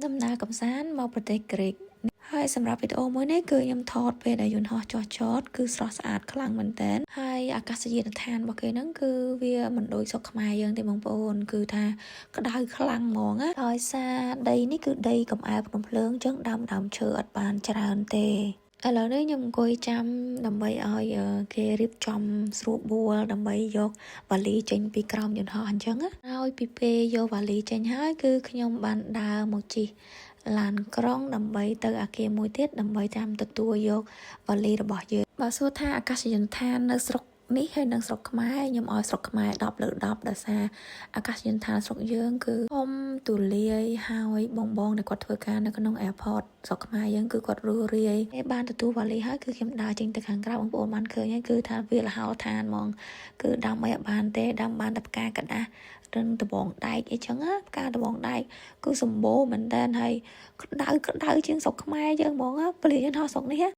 ដំណើរកំសាន្តមកប្រទេសក្រិកហើយសម្រាប់វីដេអូមួយនេះគឺខ្ញុំថតពេលដែលយន្តហោះចុះចតគឺស្រស់ស្អាតខ្លាំងមែនតើហើយអាកាសយានដ្ឋានរបស់គេហ្នឹងគឺវាមិនដូចស្រុកខ្មែរយើងទេបងប្អូនគឺថាក្តៅខ្លាំងហ្មងណាដោយសារដីនេះគឺដីកំអែលភ្នំភ្លើងចឹងដើមឈើអត់បានច្រើនទេឥឡូវនេះខ្ញុំអង្គុយចាំដើម្បីឲ្យគេរៀបចំស្រួលបួលដើម្បីយកវ៉ាលីចេញពីក្រោមយន្តហោះអញ្ចឹងណាហើយពីពេលយកវ៉ាលីចេញហើយគឺខ្ញុំបានដើរមកជិះឡានក្រុងដើម្បីទៅអគារមួយទៀតដើម្បីតាមទទួលយកវ៉ាលីរបស់យើងបើសួរថាអាកាសយានដ្ឋាននៅស្រុកនេះហើយនៅស្រុកខ្មែរខ្ញុំឲ្យស្រុកខ្មែរ10 លើ 10ដោយសារអាកាសយានដ្ឋានស្រុកយើងគឺធំទូលាយហើយបងដែលគាត់ធ្វើការនៅក្នុង airport ស្រុកខ្មែរយើងគឺគាត់រួសរាយហើយបានទទួលវ៉ាលីហើយគឺខ្ញុំដើរចេញទៅខាងក្រៅបងប្អូនបានឃើញហើយគឺថាវាលហោឋានហ្មងគឺដាំអីអត់បានទេដាំបានតែផ្កាកដាស់រឹងដបងដែកអីចឹងណាផ្កាដបងដែកគឺសម្បូរមែនតើហើយក្តៅជាងស្រុកខ្មែរយើងហ្មងពលាយន្តហោះស្រុកនេះ